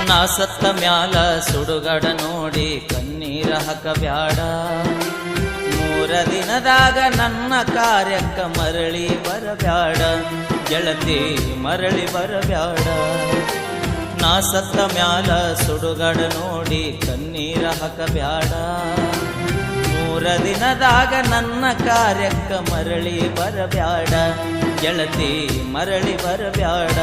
ನಾ ಸತ್ತ ಮ್ಯಾಲ ಸುಡುಗಡ ನೋಡಿ ಕಣ್ಣೀರ ಹಾಕಬ್ಯಾಡ. 3 ದಿನದಾಗ ನನ್ನ ಕಾರ್ಯಕ್ಕ ಮರಳಿ ಬರಬ್ಯಾಡ ಗೆಳತಿ, ಮರಳಿ ಬರಬ್ಯಾಡ. ನಾ ಸತ್ತ ಮ್ಯಾಲ ಸುಡುಗಡ ನೋಡಿ ಕಣ್ಣೀರ ಹಾಕಬ್ಯಾಡ. 3 ದಿನದಾಗ ನನ್ನ ಕಾರ್ಯಕ್ಕ ಮರಳಿ ಬರಬ್ಯಾಡ ಗೆಳತಿ, ಮರಳಿ ಬರಬ್ಯಾಡ.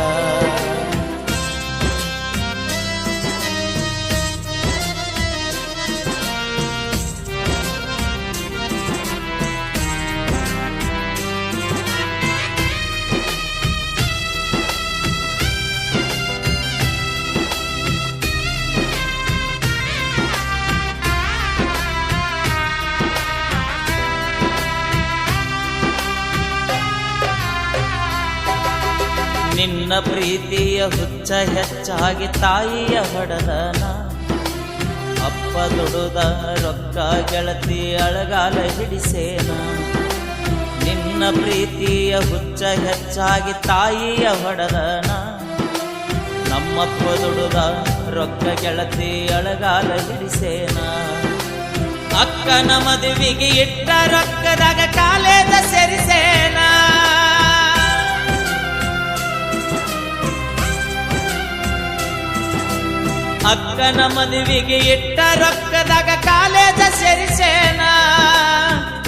ನಿನ್ನ ಪ್ರೀತಿಯ ಹುಚ್ಚ ಹೆಚ್ಚಾಗಿ ತಾಯಿಯ ಹೊಡೆದನ, ಅಪ್ಪ ದುಡುದ ರೊಕ್ಕ ಗೆಳತಿ ಅಳಗಾಲ ಹಿಡಿಸೇನ. ನಿನ್ನ ಪ್ರೀತಿಯ ಹುಚ್ಚ ಹೆಚ್ಚಾಗಿ ತಾಯಿಯ ಹೊಡೆದನ, ನಮ್ಮಪ್ಪ ದುಡುದ ರೊಕ್ಕ ಗೆಳತಿ ಅಳಗಾಲ ಹಿಡಿಸೇನ. ಅಕ್ಕನ ಮದುವೆಗೆ ಇಟ್ಟ ರೊಕ್ಕದಾಗ ಕಾಲೇಜ ಸೇರಿಸೇನ. ಅಕ್ಕನ ಮದುವೆಗೆ ಇಟ್ಟ ರೊಕ್ಕದಾಗ ಕಾಲೇಜ ಸೇರಿಸೇನ.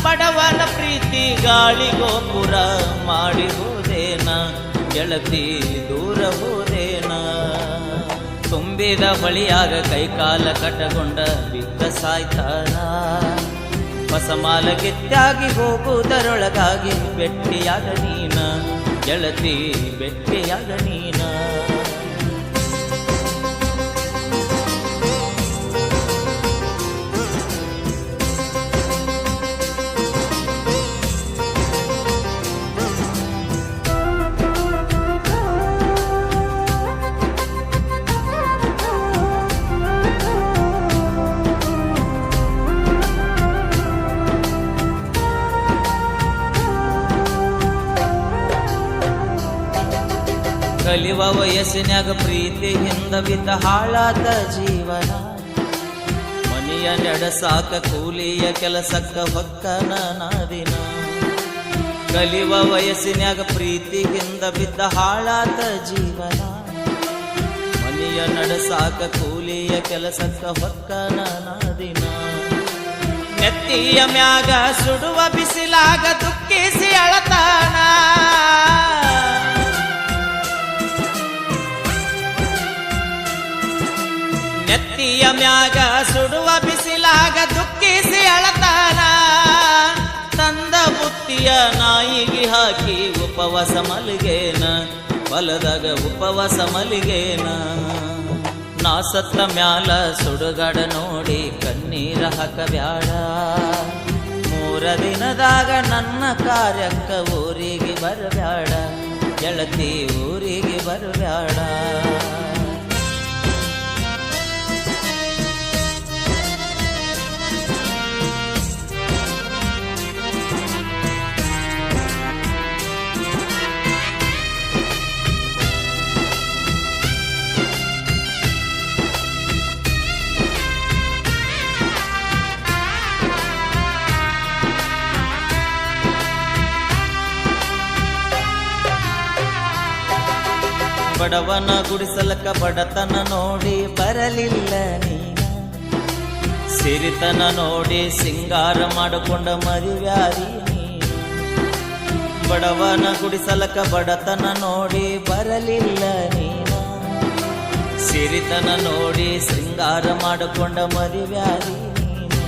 ಬಡವನ ಪ್ರೀತಿ ಗಾಳಿ ಗೋಪುರ ಮಾಡಿ ಹೋದೇನ ಗೆಳತಿ, ದೂರ ಹೋದೇನ. ತುಂಬಿದ ಹೊಳಿಯಾಗ ಕೈಕಾಲ ಕಟ್ಟಗೊಂಡ ಬಿದ್ದ ಸಾಯ್ತಾನ. ಹೊಸಮಾಲ ಗಿತ್ತಾಗಿ ಹೋಗುವುದರೊಳಗಾಗಿ ಬೆಟ್ಟಿಯಾಗ ನೀನ ಗೆಳತಿ, ಬೆಟ್ಟಿಯಾಗ ನೀನ. ಕಲಿವ ವಯಸ್ಸಿನ್ಯಾಗ ಪ್ರೀತಿ ಹಿಂದ ಬಿದ್ದ ಹಾಳಾದ ಜೀವನ. ಮನೆಯ ನಡೆಸಾಕ ಕೂಲಿಯ ಕೆಲಸಕ್ಕ ಹೊಕ್ಕನ ನಾದಿನ. ಕಲಿವ ವಯಸ್ಸಿನ್ಯಾಗ ಪ್ರೀತಿ ಹಿಂದ ಬಿದ್ದ ಹಾಳಾದ ಜೀವನ. ಮನೆಯ ನಡೆಸಾಕ ಕೂಲಿಯ ಕೆಲಸಕ್ಕ ಹೊಕ್ಕನ ನಾದಿನ. ನೆತ್ತಿಯ ಮ್ಯಾಗ ಸುಡುವ ಬಿಸಿಲಾಗ ದುಃಖಿಸಿ ಅಳತಾನ. ನೆತ್ತಿಯ ಮ್ಯಾಗ ಸುಡುವ ಬಿಸಿಲಾಗ ದುಃಖಿಸಿ ಅಳತಾನ. ತಂದ ಬುತ್ತಿಯ ನಾಯಿಗೆ ಹಾಕಿ ಉಪವಾಸ ಮಲಗೇನ, ಹೊಲದಾಗ ಉಪವಾಸ ಮಲಗೇನ. ನಾ ಸತ್ತ ಮ್ಯಾಲ ಸುಡುಗಡ ನೋಡಿ ಕಣ್ಣೀರ ಹಾಕಬ್ಯಾಡ. 3 ದಿನದಾಗ ನನ್ನ ಕಾರ್ಯಕ್ಕ ಊರಿಗೆ ಬರಬ್ಯಾಡ ಗೆಳತಿ, ಊರಿಗೆ ಬರಬ್ಯಾಡ. ಬಡವನ ಗುಡಿಸಲಕ ಬಡತನ ನೋಡಿ ಬರಲಿಲ್ಲ ನೀನ. ಸಿರಿತನ ನೋಡಿ ಸಿಂಗಾರ ಮಾಡಿಕೊಂಡ ಮರಿವ್ಯಾರಿ ನೀನು. ಬಡವನ ಗುಡಿಸಲಕ ಬಡತನ ನೋಡಿ ಬರಲಿಲ್ಲ ನೀನ. ಸಿರಿತನ ನೋಡಿ ಸಿಂಗಾರ ಮಾಡಿಕೊಂಡ ಮರಿವ್ಯಾರಿ ನೀನು.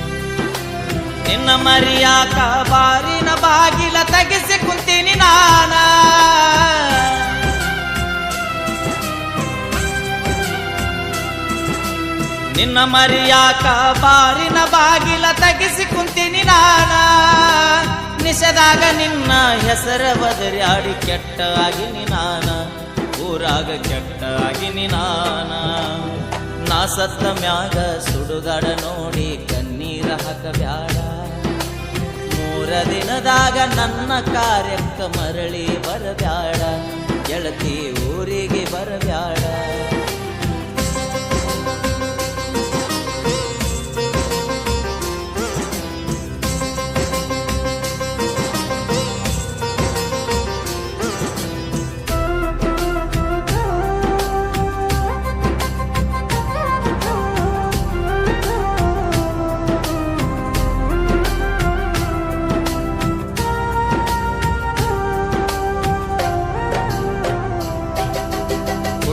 ನಿನ್ನ ಮರಿಯಾಕ ಬಾರಿನ ಬಾಗಿಲ ತೆಗೆಸಿ ಕುಂತೀನಿ ನಾನ. ನಿನ್ನ ಮರಿಯಾಕ ಬಾರಿನ ಬಾಗಿಲ ತೆಗೆಸಿ ಕುಂತೀನಿ ನಾನ. ನಿಷದಾಗ ನಿನ್ನ ಹೆಸರ ಬದರ್ಯಾಡಿ ಕೆಟ್ಟ ಆಗಿನಿ ನಾನ. ಊರಾಗ ಕೆಟ್ಟ ಆಗಿನಿ ನಾನ. ನಾ ಸತ್ತ ಮ್ಯಾಗ ಸುಡುಗಾಡ ನೋಡಿ ಕಣ್ಣೀರ ಹಾಕಬ್ಯಾಡ. 3 ದಿನದಾಗ ನನ್ನ ಕಾರ್ಯಕ್ಕ ಮರಳಿ ಬರಬ್ಯಾಡ ಗೆಳತಿ, ಊರಿಗೆ ಬರಬ್ಯಾಡ.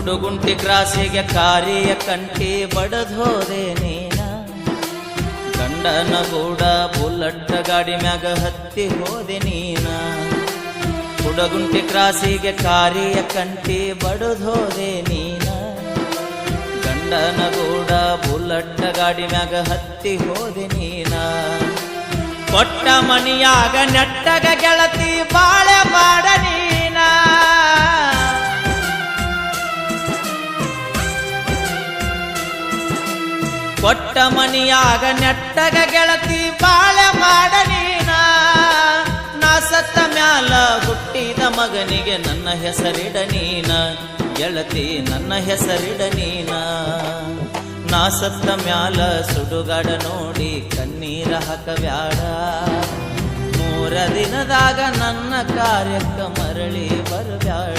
ಕುಡುಗುಂಟಿ ಕ್ರಾಸಿಗೆ ಕಾರಿಯ ಕಂಟಿ ಬಡದೋದೆ ನೀನ ಗಂಡನ ಗೂಡ ಬುಲ್ಲಟ್ಟ ಗಾಡಿ ಮ್ಯಾಗ ಹತ್ತಿ ಹೋದೆ ನೀನ ಕುಡಗುಂಟಿ ಕ್ರಾಸಿಗೆ ಕಾರಿಯ ಕಂಟಿ ಬಡದೋದೆ ನೀನ ಗಂಡನ ಗೂಡ ಬುಲ್ಲಟ್ಟ ಗಾಡಿ ಮ್ಯಾಗ ಹತ್ತಿ ಹೋದೆ ನೀನ ಕೊಟ್ಟ ಮನಿಯಾಗ ನೆಟ್ಟಗ ಗೆಳತಿ ಬಾಳೆ ಮಾಡ ನೀನ ಕೊಟ್ಟ ಮನಿಯಾಗ ನೆಟ್ಟಗ ಗೆಳತಿ ಬಾಳೆ ಮಾಡ ನೀನ ನಾ ಸತ್ತ ಮ್ಯಾಲ ಹುಟ್ಟಿದ ಮಗನಿಗೆ ನನ್ನ ಹೆಸರಿಡ ನೀನ ಗೆಳತಿ ನನ್ನ ಹೆಸರಿಡ ನೀನ ನಾ ಸತ್ತ ಮ್ಯಾಲ ಸುಡುಗಾಡ ನೋಡಿ ಕಣ್ಣೀರ ಹಾಕಬ್ಯಾಡ 3 ದಿನದಾಗ ನನ್ನ ಕಾರ್ಯಕ್ಕ ಮರಳಿ ಬರಬ್ಯಾಡ